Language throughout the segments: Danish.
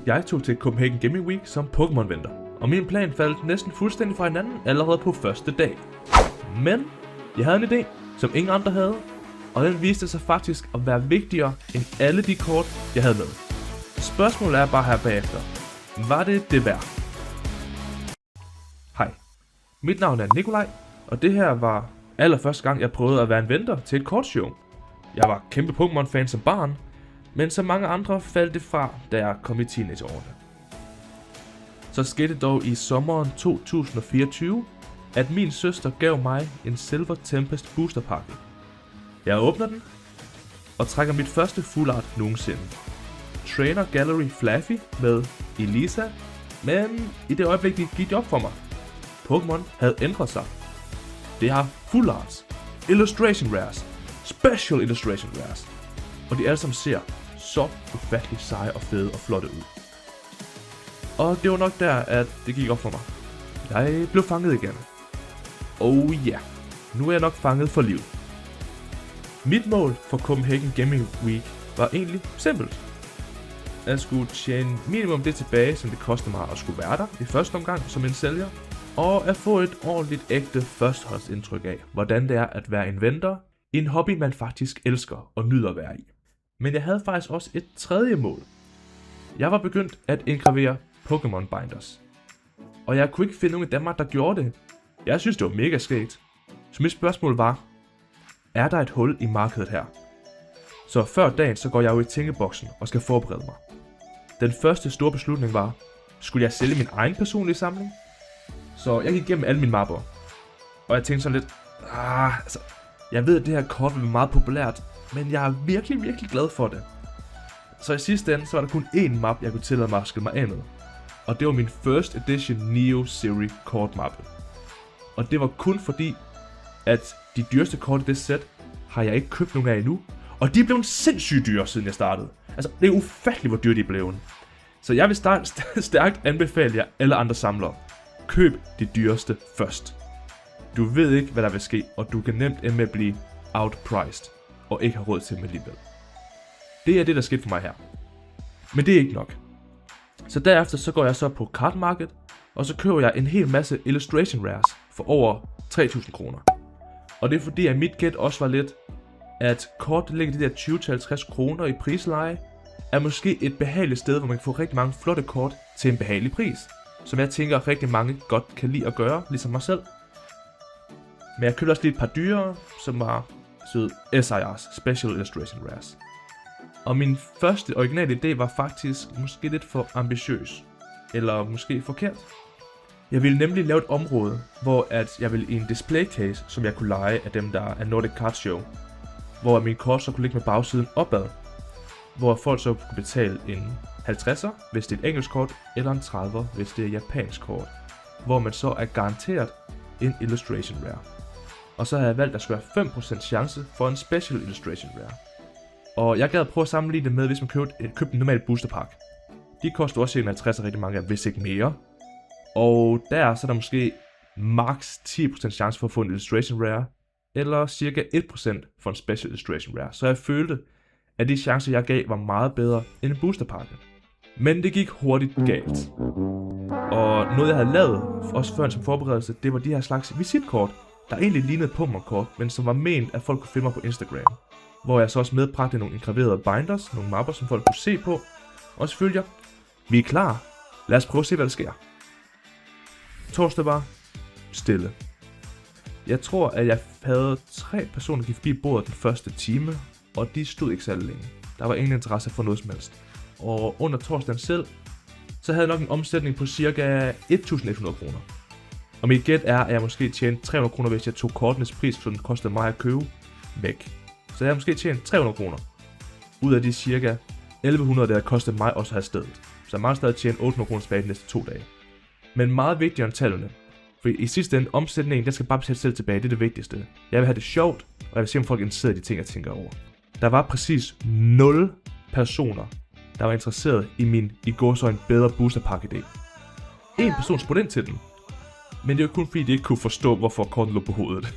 Jeg tog til Copenhagen Gaming Week som Pokémon-venter, og min plan faldt næsten fuldstændig fra hinanden allerede på første dag. Men jeg havde en idé, som ingen andre havde, og den viste sig faktisk at være vigtigere end alle de kort, jeg havde med. Spørgsmålet er bare her bagefter. Var det værd? Hej, mit navn er Nikolaj, og det her var allerførste gang, jeg prøvede at være en venter til et kortshow. Jeg var kæmpe Pokémon-fan som barn, men som mange andre faldt det fra, da jeg kom i teenageårene. Så skete det dog i sommeren 2024, at min søster gav mig en Silver Tempest boosterpakke. Jeg åbner den, og trækker mit første full art nogensinde. Trainer Gallery Flaffy med Elisa, men i det øjeblik det gik op for mig. Pokémon havde ændret sig. Det har full arts, illustration rares, special illustration rares, og de alle sammen ser så ufattelig seje og fede og flotte ud. Og det var nok der, at det gik op for mig. Jeg blev fanget igen. Oh ja, nu er jeg nok fanget for livet. Mit mål for Copenhagen Gaming Week var egentlig simpelt. Jeg skulle tjene minimum det tilbage, som det kostede mig at skulle være der i første omgang som en sælger, og at få et ordentligt ægte førsteholdsindtryk af, hvordan det er at være en venter i en hobby, man faktisk elsker og nyder at være i. Men jeg havde faktisk også et tredje mål. Jeg var begyndt at indgravere Pokémon binders, og jeg kunne ikke finde nogen i Danmark, der gjorde det. Jeg synes, det var mega skægt. Så mit spørgsmål var, er der et hul i markedet her? Så før dagen, så går jeg jo i tænkeboksen og skal forberede mig. Den første store beslutning var, skulle jeg sælge min egen personlige samling? Så jeg gik igennem alle mine mapper, og jeg tænkte sådan lidt, jeg ved, at det her kort vil være meget populært, men jeg er virkelig, virkelig glad for det. Så i sidste ende, så var der kun én map, jeg kunne tillade mig at skille mig af med. Og det var min First Edition Neo Series kortmappe. Og det var kun fordi, at de dyreste kort i det sæt, har jeg ikke købt nogen af endnu. Og de er blevet sindssygt dyre, siden jeg startede. Altså, det er ufatteligt, hvor dyre de er blevet. Så jeg vil stærkt anbefale jer alle andre samlere. Køb de dyreste først. Du ved ikke, hvad der vil ske, og du kan nemt ende med at blive outpriced, og ikke have råd til dem alligevel. Det er det, der skete for mig her. Men det er ikke nok. Så derefter så går jeg så på Card Market, og så køber jeg en hel masse illustration rares for over 3.000 kroner. Og det er fordi, at mit gæt også var lidt, at kort ligger de der 20-50 kroner i prisleje, er måske et behageligt sted, hvor man kan få rigtig mange flotte kort til en behagelig pris. Som jeg tænker rigtig mange godt kan lide at gøre, ligesom mig selv. Men jeg købte også lige et par dyre, som var SIR's, Special Illustration Rares. Og min første originale idé var faktisk måske lidt for ambitiøs. Eller måske forkert. Jeg ville nemlig lave et område, hvor at jeg ville i en display case, som jeg kunne lege af dem, der er Nordic Card Show. Hvor min kort så kunne ligge med bagsiden opad. Hvor folk så kunne betale en 50'er, hvis det er et engelsk kort, eller en 30'er, hvis det er et japansk kort. Hvor man så er garanteret en illustration rare. Og så havde jeg valgt, at der skulle være 5% chance for en special illustration rare. Og jeg gad prøve at sammenligne det med, hvis man købte en normal boosterpakke. De koster også 50 rigtig mange, hvis ikke mere. Og der så er der måske max 10% chance for at få en illustration rare, eller cirka 1% for en special illustration rare. Så jeg følte, at de chancer, jeg gav, var meget bedre end en boosterpakke. Men det gik hurtigt galt. Og noget, jeg havde lavet, også før som forberedelse, det var de her slags visitkort, der egentlig lignede Pokémon-kort, men som var ment, at folk kunne finde mig på Instagram. Hvor jeg så også medbragte nogle engraverede binders, nogle mapper, som folk kunne se på. Og selvfølgelig, vi er klar. Lad os prøve at se, hvad der sker. Torsdag var stille. Jeg tror, at jeg havde 3 personer, der gik forbi bordet den første time, og de stod ikke særlig længe. Der var ingen interesse for noget som helst. Og under torsdagen selv, så havde jeg nok en omsætning på ca. 1.100 kroner. Og mit gæt er, at jeg måske tjente 300 kroner, hvis jeg tog kortenes pris, så den kostede mig at købe, væk. Så jeg har måske tjent 300 kroner. Ud af de ca. 1.100, der kostede mig også at have stedet. Så jeg meget stadig tjene 800 kroner tilbage de næste 2 dage. Men meget vigtigere end tallene. For i sidste ende, omsætningen, den skal bare betale selv tilbage, det er det vigtigste. Jeg vil have det sjovt, og jeg vil se, om folk er interesseret i de ting, jeg tænker over. Der var præcis 0 personer, der var interesseret i min i gåseøjne bedre boosterpakke idé. En person spurgte ind til den, men det var kun fordi, de ikke kunne forstå, hvorfor korten lå på hovedet.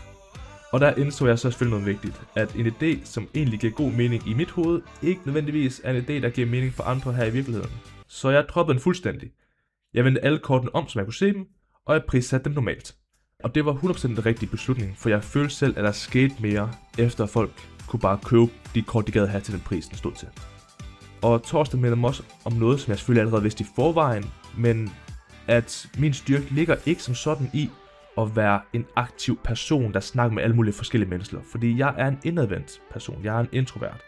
Og der indså jeg så selvfølgelig noget vigtigt, at en idé, som egentlig giver god mening i mit hoved, ikke nødvendigvis er en idé, der giver mening for andre her i virkeligheden. så jeg droppede den fuldstændig. Jeg vendte alle kortene om, som jeg kunne se dem, og jeg prissatte dem normalt. Og det var 100% den rigtige beslutning, for jeg følte selv, at der skete mere, efter folk kunne bare købe de kort, de gad have til den pris, den stod til. Og torsdag minder mig også om noget, som jeg selvfølgelig allerede vidste i forvejen, men at min styrke ligger ikke som sådan i at være en aktiv person, der snakker med alle mulige forskellige mennesker. Fordi jeg er en indadvendt person, jeg er en introvert.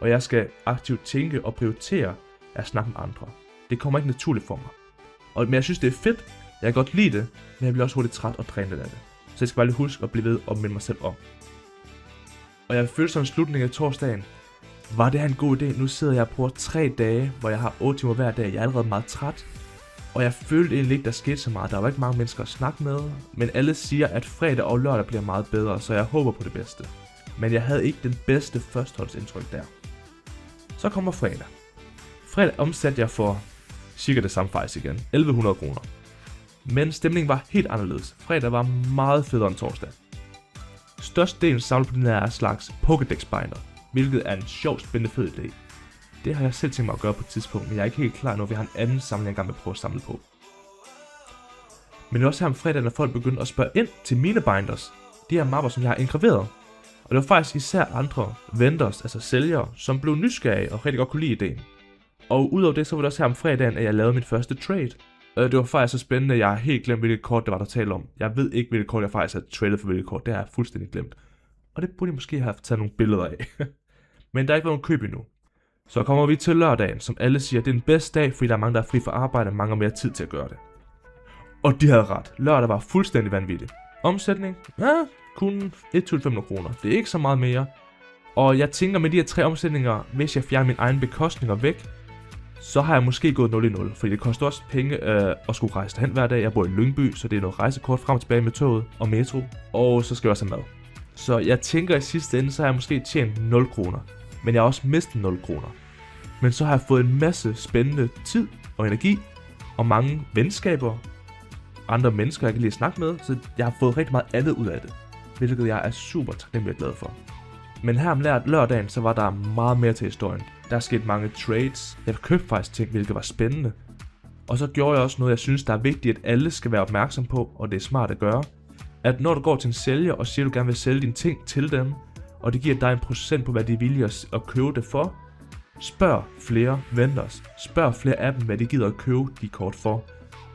Og jeg skal aktivt tænke og prioritere at snakke med andre. Det kommer ikke naturligt for mig. Men jeg synes, det er fedt. Jeg kan godt lide det, men jeg bliver også hurtigt træt og drænet af det. Så jeg skal bare lige huske at blive ved og minde mig selv om. Og jeg følte sådan en slutning af torsdagen. Var det her en god idé? Nu sidder jeg og bruger 3 dage, hvor jeg har 8 timer hver dag. Jeg er allerede meget træt. Og jeg følte egentlig ikke, der skete så meget. Der var ikke mange mennesker at snakke med. Men alle siger, at fredag og lørdag bliver meget bedre, så jeg håber på det bedste. Men jeg havde ikke den bedste førstehåndsindtryk der. Så kommer fredag. Fredag omsatte jeg for cirka det samme faktisk igen. 1100 kroner. Men stemningen var helt anderledes. Fredag var meget federe end torsdag. Størstedelen samlede på den her slags Pokédex binder, hvilket er en sjov, spændende fed idé. Det har jeg selv tænkt mig at gøre på et tidspunkt, men jeg er ikke helt klar, når vi har en anden samling, jeg gerne vil prøve at samle på. Men det er også her om fredagen, når folk begyndte at spørge ind til mine binders, de her mapper, som jeg har indgraveret. Og det var faktisk især andre vendors, altså sælgere, som blev nysgerrige og rigtig godt kunne lide ideen. Og udover det, så var det også her om fredagen, at jeg lavede min første trade. Det var faktisk så spændende, at jeg har helt glemt, hvilket kort det var, der talte om. Jeg ved ikke, hvilket kort jeg faktisk havde tradet for hvilket kort. Det har jeg fuldstændig glemt. Og det burde jeg måske have taget nogle billeder af. Men der er ikke været nogen køb endnu. Så kommer vi til lørdagen, som alle siger, det er den bedste dag, fordi der er mange, der er fri for arbejde og mange har mere tid til at gøre det. Og de havde ret. Lørdag var fuldstændig vanvittig. Omsætning? Ja, kun 1.500 kroner. Det er ikke så meget mere. Og jeg tænker med de her 3 omsætninger, hvis jeg fjerner mine egne bekostninger væk, så har jeg måske gået 0 i 0, fordi det koster også penge at skulle rejse derhen hver dag. Jeg bor i Lyngby, så det er noget rejsekort frem og tilbage med toget og metro. Og så skal jeg også have mad. Så jeg tænker i sidste ende, så har jeg måske tjent 0 kroner. Men jeg har også mistet 0 kroner. Men så har jeg fået en masse spændende tid og energi, og mange venskaber, andre mennesker, jeg kan lide at snakke med, så jeg har fået rigtig meget andet ud af det, hvilket jeg er super taknemmelig og glad for. Men her om lørdagen, så var der meget mere til historien. Der er sket mange trades, jeg købte faktisk ting, hvilket var spændende. Og så gjorde jeg også noget, jeg synes, der er vigtigt, at alle skal være opmærksom på, og det er smart at gøre. At når du går til en sælger og siger, at du gerne vil sælge dine ting til dem, og det giver dig en procent på, hvad de er villige at købe det for, spørg flere vendors. Spørg flere af dem, hvad de gider at købe de kort for.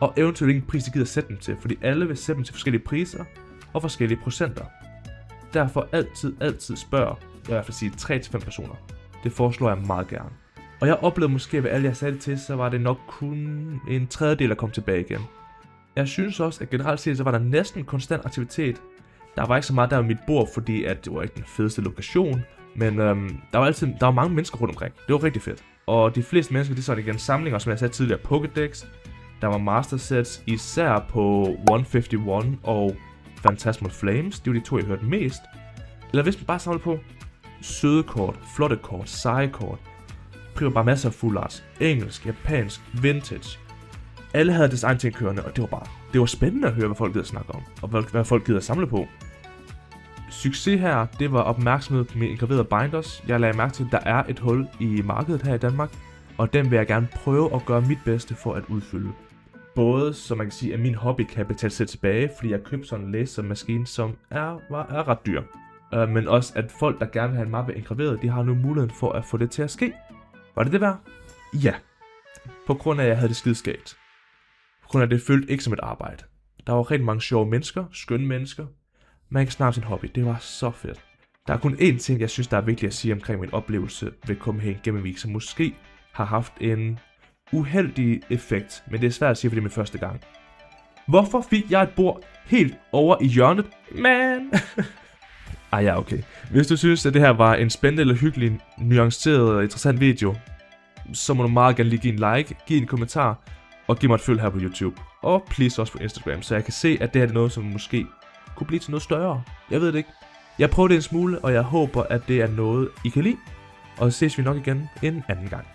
Og eventuelt hvilken pris de gider at sætte dem til, fordi alle vil sætte dem til forskellige priser og forskellige procenter. Derfor altid spørg, jeg vil i hvert fald sige 3-5 personer. Det foreslår jeg meget gerne. Og jeg oplevede måske, at ved alle jeg sagde det til, så var det nok kun en tredjedel, der kom tilbage igen. Jeg synes også, at generelt set, så var der næsten konstant aktivitet. Der var ikke så meget der ved mit bord, fordi at det var ikke den fedeste lokation. Men der var mange mennesker rundt omkring. Det var rigtig fedt. Og de fleste mennesker, de så igen samlinger, som jeg sagde tidligere, Pokédex. Der var master sets, især på 151 og Phantasmal Flames. Det var de 2, jeg hørte mest. Eller hvis man bare samlede på søde kort, flotte kort, seje kort. Prøver bare masser af full arts. Engelsk, japansk, vintage. Alle havde deres egen ting kørende, og det var spændende at høre, hvad folk gider snakke om. Og hvad folk gider samle på. Succes her, det var opmærksomhed på mine engraverede binders. Jeg lagde mærke til, at der er et hul i markedet her i Danmark. Og den vil jeg gerne prøve at gøre mit bedste for at udfylde. Både, så man kan sige, at min hobby kan betale sig tilbage, fordi jeg købte sådan en lasermaskine, som er ret dyr. Men også, at folk, der gerne vil have en mappe engraveret, de har nu muligheden for at få det til at ske. Var det værd? Ja. På grund af, at jeg havde det skideskægt. På grund af, at det føltes ikke som et arbejde. Der var rigtig mange sjove mennesker, skønne mennesker. Man kan snakke sin hobby. Det var så fedt. Der er kun én ting, jeg synes, der er vigtigt at sige omkring min oplevelse ved Copenhagen Game Week, som måske har haft en uheldig effekt, men det er svært at sige, fordi det er min første gang. Hvorfor fik jeg et bord helt over i hjørnet? Man! Ja, okay. Hvis du synes, at det her var en spændende eller hyggelig, nuanceret og interessant video, så må du meget gerne lige give en like, give en kommentar, og give mig et følg her på YouTube. Og please også på Instagram, så jeg kan se, at det her er noget, som måske kunne blive til noget større. Jeg ved det ikke. Jeg prøver det en smule, og jeg håber, at det er noget, I kan lide. Og så ses vi nok igen en anden gang.